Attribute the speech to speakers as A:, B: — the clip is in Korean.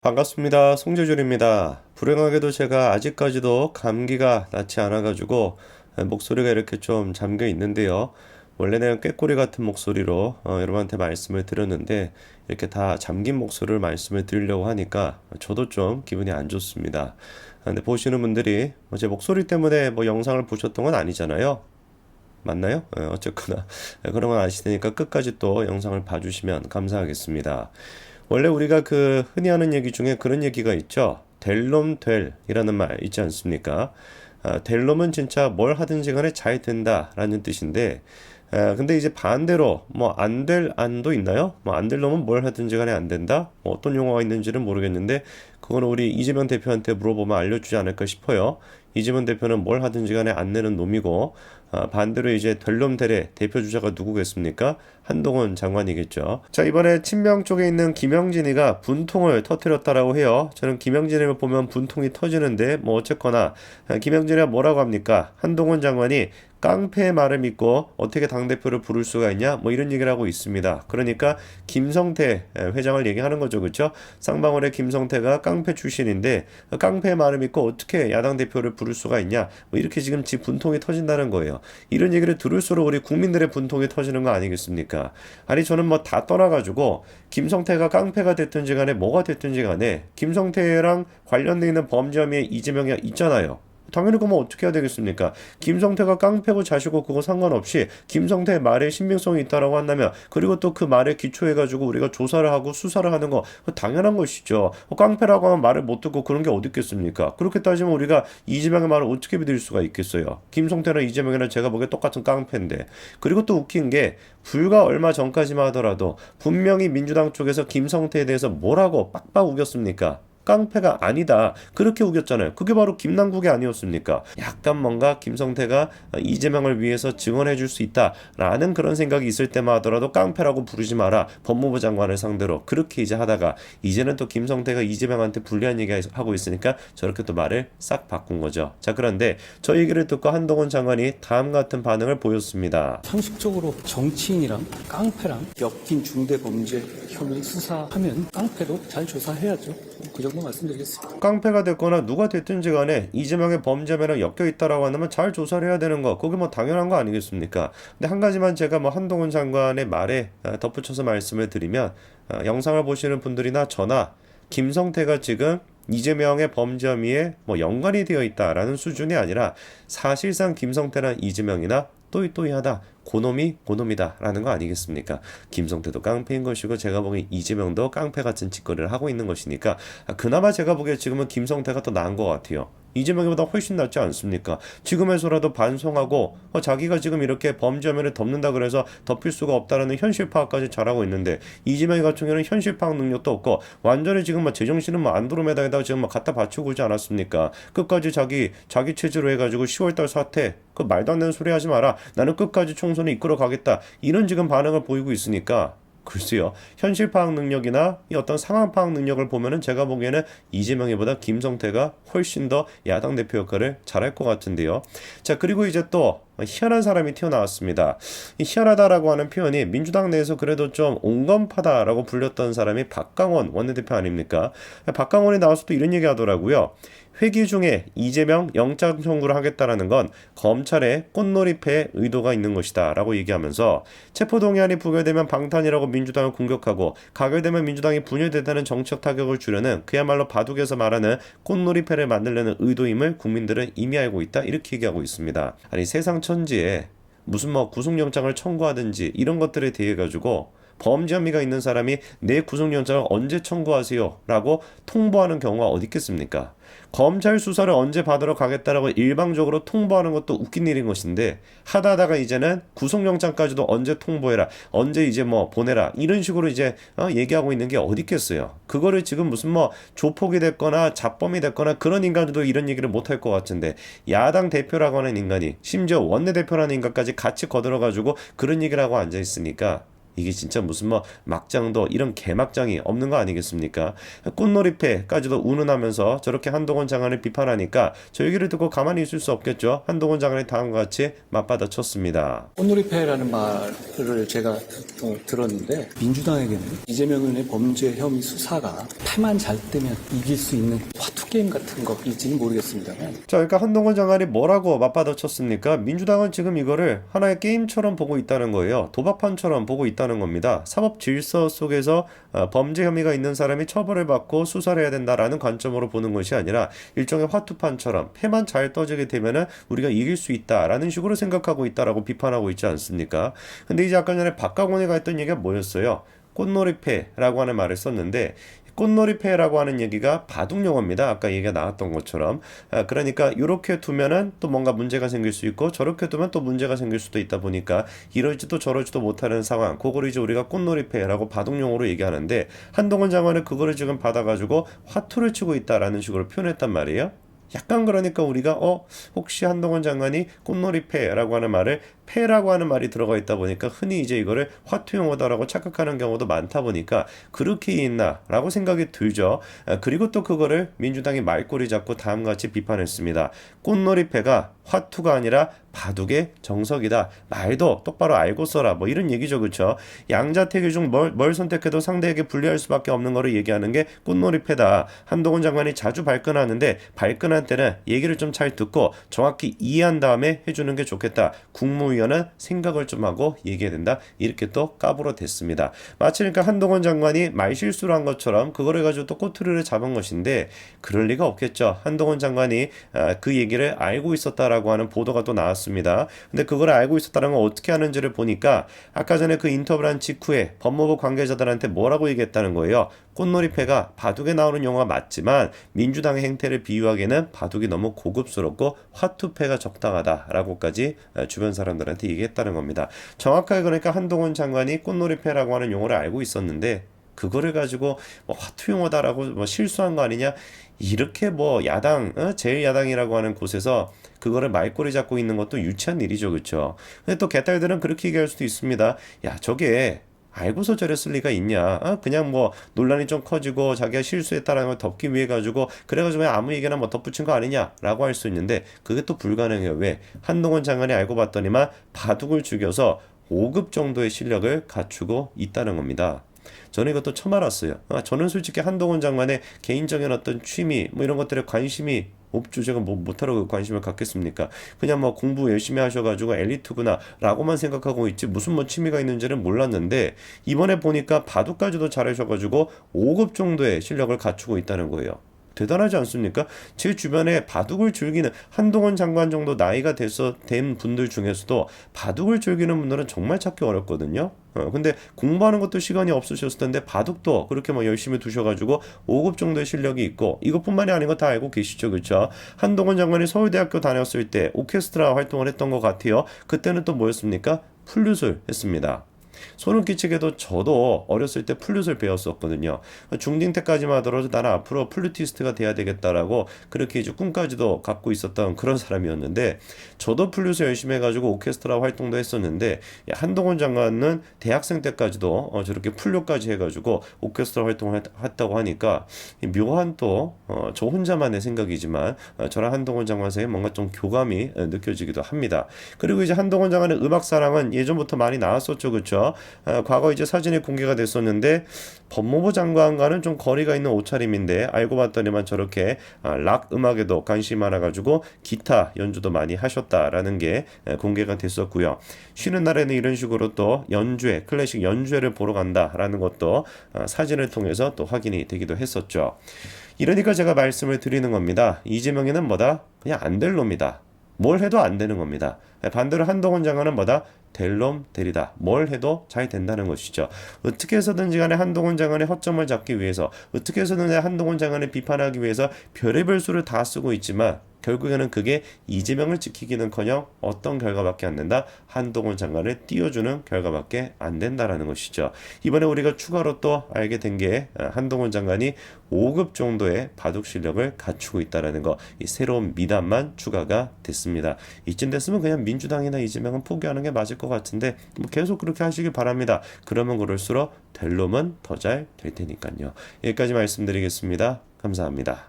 A: 반갑습니다. 송재준입니다. 불행하게도 제가 아직까지도 감기가 낫지 않아가지고 목소리가 이렇게 좀 잠겨 있는데요. 원래는 꾀꼬리 같은 목소리로 여러분한테 말씀을 드렸는데 이렇게 다 잠긴 목소리를 말씀을 드리려고 하니까 저도 좀 기분이 안 좋습니다. 근데 보시는 분들이 제 목소리 때문에 뭐 영상을 보셨던 건 아니잖아요. 맞나요? 어쨌거나 그런 건 아시니까 끝까지 또 영상을 봐주시면 감사하겠습니다. 원래 우리가 그 흔히 하는 얘기 중에 그런 얘기가 있죠. 될 놈 될이라는 말 있지 않습니까? 될 놈은 진짜 뭘 하든지 간에 잘 된다라는 뜻인데, 근데 이제 반대로 뭐 안 될 안도 있나요? 뭐 안 될 놈은 뭘 하든지 간에 안 된다? 뭐 어떤 용어가 있는지는 모르겠는데 그거는 우리 이재명 대표한테 물어보면 알려주지 않을까 싶어요. 이재명 대표는 뭘 하든지 간에 안 내는 놈이고 반대로 이제 될 놈 될의 대표 주자가 누구겠습니까? 한동훈 장관이겠죠. 자, 이번에 친명 쪽에 있는 김영진이가 분통을 터뜨렸다라고 해요. 저는 김영진을 보면 분통이 터지는데 뭐 어쨌거나 김영진이가 뭐라고 합니까? 한동훈 장관이 깡패의 말을 믿고 어떻게 당대표를 부를 수가 있냐? 뭐 이런 얘기를 하고 있습니다. 그러니까 김성태 회장을 얘기하는 거죠. 그렇죠? 쌍방울의 김성태가 깡패 출신인데 깡패의 말을 믿고 어떻게 야당 대표를 부를 수가 있냐? 뭐 이렇게 지금 지 분통이 터진다는 거예요. 이런 얘기를 들을수록 우리 국민들의 분통이 터지는 거 아니겠습니까? 아니 저는 뭐 다 떠나가지고 김성태가 깡패가 됐든지 간에 뭐가 됐든지 간에 김성태랑 관련돼 있는 범죄 혐의에 이재명이 있잖아요. 당연히 그러면 어떻게 해야 되겠습니까? 김성태가 깡패고 자시고 그거 상관없이 김성태의 말에 신빙성이 있다라고 한다면 그리고 또 그 말에 기초해가지고 우리가 조사를 하고 수사를 하는 거 당연한 것이죠. 깡패라고 하면 말을 못 듣고 그런 게 어디 있겠습니까? 그렇게 따지면 우리가 이재명의 말을 어떻게 믿을 수가 있겠어요? 김성태나 이재명이나 제가 보기에 똑같은 깡패인데 그리고 또 웃긴 게 불과 얼마 전까지만 하더라도 분명히 민주당 쪽에서 김성태에 대해서 뭐라고 빡빡 우겼습니까? 깡패가 아니다. 그렇게 우겼잖아요. 그게 바로 김남국이 아니었습니까? 약간 뭔가 김성태가 이재명을 위해서 증언해 줄 수 있다라는 그런 생각이 있을 때만 하더라도 깡패라고 부르지 마라. 법무부 장관을 상대로 그렇게 이제 하다가 이제는 또 김성태가 이재명한테 불리한 얘기 하고 있으니까 저렇게 또 말을 싹 바꾼 거죠. 자, 그런데 저 얘기를 듣고 한동훈 장관이 다음 같은 반응을 보였습니다.
B: 상식적으로 정치인이랑 깡패랑 엮인 중대범죄 혐의 수사하면 깡패도 잘 조사해야죠. 그 정도 말씀드리겠습니다.
A: 깡패가 됐거나 누가 됐든지 간에 이재명의 범죄랑 엮여 있다라고 한다면 잘 조사를 해야 되는 거 그게 뭐 당연한 거 아니겠습니까? 근데 한 가지만 제가 뭐 한동훈 장관의 말에 덧붙여서 말씀을 드리면 영상을 보시는 분들이나 저나 김성태가 지금 이재명의 범죄 혐의에 뭐 연관이 되어 있다라는 수준이 아니라 사실상 김성태나 이재명이나 또이또이하다. 고놈이 고놈이다라는 거 아니겠습니까? 김성태도 깡패인 것이고 제가 보기엔 이재명도 깡패 같은 짓거리를 하고 있는 것이니까 그나마 제가 보기에 지금은 김성태가 더 나은 것 같아요. 이재명보다 훨씬 낫지 않습니까? 지금에서라도 반성하고 자기가 지금 이렇게 범죄면을 덮는다 그래서 덮일 수가 없다라는 현실 파악까지 잘하고 있는데 이재명 같은 경우는 현실 파악 능력도 없고 완전히 지금 막 제정신은 막 안드로메다에다가 지금 막 갖다 바치고 오지 않았습니까? 끝까지 자기 체제로 해가지고 10월달 사태 그 말도 안 되는 소리 하지 마라. 나는 끝까지 총선을 이끌어 가겠다. 이런 지금 반응을 보이고 있으니까 글쎄요. 현실 파악 능력이나 이 어떤 상황 파악 능력을 보면은 제가 보기에는 이재명이보다 김성태가 훨씬 더 야당 대표 역할을 잘할 것 같은데요. 자, 그리고 이제 또 희한한 사람이 튀어나왔습니다. 이 희한하다라고 하는 표현이 민주당 내에서 그래도 좀 온건파다라고 불렸던 사람이 박강원 원내대표 아닙니까? 박강원이 나와서 또 이런 얘기 하더라고요. 회기 중에 이재명 영장 청구를 하겠다라는 건 검찰의 꽃놀이패 의도가 있는 것이다 라고 얘기하면서 체포동의안이 부결되면 방탄이라고 민주당을 공격하고 가결되면 민주당이 분열되다는 정책 타격을 주려는 그야말로 바둑에서 말하는 꽃놀이패를 만들려는 의도임을 국민들은 이미 알고 있다 이렇게 얘기하고 있습니다. 아니 세상 천지에 무슨 뭐 구속영장을 청구하든지 이런 것들에 대해 가지고 범죄 혐의가 있는 사람이 내 구속영장을 언제 청구하세요? 라고 통보하는 경우가 어디 있겠습니까? 검찰 수사를 언제 받으러 가겠다라고 일방적으로 통보하는 것도 웃긴 일인 것인데 하다가 이제는 구속영장까지도 언제 통보해라 언제 이제 뭐 보내라 이런 식으로 이제 얘기하고 있는 게 어디 있겠어요. 그거를 지금 무슨 뭐 조폭이 됐거나 잡범이 됐거나 그런 인간들도 이런 얘기를 못할 것 같은데 야당 대표라고 하는 인간이 심지어 원내대표라는 인간까지 같이 거들어가지고 그런 얘기를 하고 앉아있으니까 이게 진짜 무슨 뭐 막장도 이런 개막장이 없는 거 아니겠습니까? 꽃놀이패까지도 운운하면서 저렇게 한동훈 장관을 비판하니까 저 얘기를 듣고 가만히 있을 수 없겠죠. 한동훈 장관이 다음과 같이 맞받아쳤습니다.
B: 꽃놀이패라는 말을 제가 들었는데 민주당에게는 이재명 의원의 범죄 혐의 수사가 패만 잘 뜨면 이길 수 있는 화투 게임 같은 거일지는 모르겠습니다만
A: 자, 그러니까 한동훈 장관이 뭐라고 맞받아쳤습니까? 민주당은 지금 이거를 하나의 게임처럼 보고 있다는 거예요. 도박판처럼 보고 있다는 겁니다. 사법 질서 속에서 범죄 혐의가 있는 사람이 처벌을 받고 수사를 해야 된다라는 관점으로 보는 것이 아니라 일종의 화투판처럼 패만 잘 떠지게 되면은 우리가 이길 수 있다라는 식으로 생각하고 있다라고 비판하고 있지 않습니까? 근데 이제 아까 전에 박가곤이가 했던 얘기가 뭐였어요? 꽃놀이패라고 하는 말을 썼는데 꽃놀이패라고 하는 얘기가 바둑 용어입니다. 아까 얘기가 나왔던 것처럼. 그러니까 이렇게 두면은 또 뭔가 문제가 생길 수 있고 저렇게 두면 또 문제가 생길 수도 있다 보니까 이러지도 저러지도 못하는 상황. 그걸 이제 우리가 꽃놀이패라고 바둑 용어로 얘기하는데 한동훈 장관은 그거를 지금 받아가지고 화투를 치고 있다라는 식으로 표현했단 말이에요. 약간 그러니까 우리가 혹시 한동훈 장관이 꽃놀이패라고 하는 말을 패라고 하는 말이 들어가 있다 보니까 흔히 이제 이거를 화투 용어다라고 착각하는 경우도 많다 보니까 그렇게 있나라고 생각이 들죠. 그리고 또 그거를 민주당이 말꼬리 잡고 다음과 같이 비판했습니다. 꽃놀이패가 화투가 아니라 바둑의 정석이다. 말도 똑바로 알고 써라. 뭐 이런 얘기죠. 그렇죠? 양자택일 중 뭘 선택해도 상대에게 불리할 수밖에 없는 거를 얘기하는 게 꽃놀이패다. 한동훈 장관이 자주 발끈하는데 발끈한 때는 얘기를 좀 잘 듣고 정확히 이해한 다음에 해주는 게 좋겠다. 국무위원은 생각을 좀 하고 얘기해야 된다. 이렇게 또 까불어 댔습니다. 마치 그러니까 한동훈 장관이 말실수를 한 것처럼 그거를 가지고 또 꼬투리를 잡은 것인데 그럴 리가 없겠죠. 한동훈 장관이 그 얘기를 알고 있었다라고 하는 보도가 또 나왔습니다. 근데 그걸 알고 있었다는 건 어떻게 하는지를 보니까 아까 전에 그 인터뷰를 한 직후에 법무부 관계자들한테 뭐라고 얘기했다는 거예요. 꽃놀이패가 바둑에 나오는 용어가 맞지만 민주당의 행태를 비유하기에는 바둑이 너무 고급스럽고 화투패가 적당하다라고까지 주변 사람들한테 얘기했다는 겁니다. 정확하게 그러니까 한동훈 장관이 꽃놀이패라고 하는 용어를 알고 있었는데 그거를 가지고 뭐 화투 용어다라고 뭐 실수한 거 아니냐 이렇게 뭐 야당 제1야당이라고 하는 곳에서 그거를 말꼬리 잡고 있는 것도 유치한 일이죠. 그렇죠? 근데 또 개딸들은 그렇게 얘기할 수도 있습니다. 야 저게 알고서 저랬을 리가 있냐? 그냥 뭐 논란이 좀 커지고 자기가 실수했다라는 걸 덮기 위해 가지고 그래가지고 그냥 아무 얘기나 뭐 덧붙인 거 아니냐라고 할 수 있는데 그게 또 불가능해요. 왜? 한동훈 장관이 알고 봤더니만 바둑을 죽여서 5급 정도의 실력을 갖추고 있다는 겁니다. 저는 이것도 처음 알았어요. 저는 솔직히 한동훈 장관의 개인적인 어떤 취미 뭐 이런 것들에 관심이 없죠. 제가 뭐 못하러 관심을 갖겠습니까? 그냥 뭐 공부 열심히 하셔가지고 엘리트구나 라고만 생각하고 있지 무슨 뭐 취미가 있는지는 몰랐는데 이번에 보니까 바둑까지도 잘하셔가지고 5급 정도의 실력을 갖추고 있다는 거예요. 대단하지 않습니까? 제 주변에 바둑을 즐기는 한동훈 장관 정도 나이가 된 분들 중에서도 바둑을 즐기는 분들은 정말 찾기 어렵거든요. 근데 공부하는 것도 시간이 없으셨을 텐데 바둑도 그렇게 뭐 열심히 두셔가지고 5급 정도의 실력이 있고 이것뿐만이 아닌 거 다 알고 계시죠, 그렇죠? 한동훈 장관이 서울대학교 다녔을 때 오케스트라 활동을 했던 것 같아요. 그때는 또 뭐였습니까? 플룻을 했습니다. 소름 끼치게도 저도 어렸을 때 플룻을 배웠었거든요. 중딩 때까지만 하더라도 나는 앞으로 플루티스트가 돼야 되겠다라고 그렇게 이제 꿈까지도 갖고 있었던 그런 사람이었는데 저도 플룻을 열심히 해가지고 오케스트라 활동도 했었는데 한동훈 장관은 대학생 때까지도 저렇게 플룻까지 해가지고 오케스트라 활동을 했다고 하니까 묘한 또 저 혼자만의 생각이지만 저랑 한동훈 장관 사이에 뭔가 좀 교감이 느껴지기도 합니다. 그리고 이제 한동훈 장관의 음악 사랑은 예전부터 많이 나왔었죠, 그렇죠? 과거 이제 사진이 공개가 됐었는데 법무부 장관과는 좀 거리가 있는 옷차림인데 알고 봤더니만 저렇게 락 음악에도 관심이 많아가지고 기타 연주도 많이 하셨다라는 게 공개가 됐었고요. 쉬는 날에는 이런 식으로 또 연주회, 클래식 연주회를 보러 간다라는 것도 사진을 통해서 또 확인이 되기도 했었죠. 이러니까 제가 말씀을 드리는 겁니다. 이재명이는 뭐다? 그냥 안 될 놈이다. 뭘 해도 안 되는 겁니다. 반대로 한동훈 장관은 뭐다? 될 놈 되리다. 뭘 해도 잘 된다는 것이죠. 어떻게 해서든지 간에 한동훈 장관의 허점을 잡기 위해서 어떻게 해서든 한동훈 장관을 비판하기 위해서 별의별 수를 다 쓰고 있지만 결국에는 그게 이재명을 지키기는커녕 어떤 결과밖에 안 된다. 한동훈 장관을 띄워주는 결과밖에 안 된다라는 것이죠. 이번에 우리가 추가로 또 알게 된 게 한동훈 장관이 5급 정도의 바둑 실력을 갖추고 있다라는 거, 이 새로운 미담만 추가가 됐습니다. 이쯤 됐으면 그냥 민주당이나 이재명은 포기하는 게 맞을 것 같은데 뭐 계속 그렇게 하시길 바랍니다. 그러면 그럴수록 될 놈은 더 잘 될 테니까요. 여기까지 말씀드리겠습니다. 감사합니다.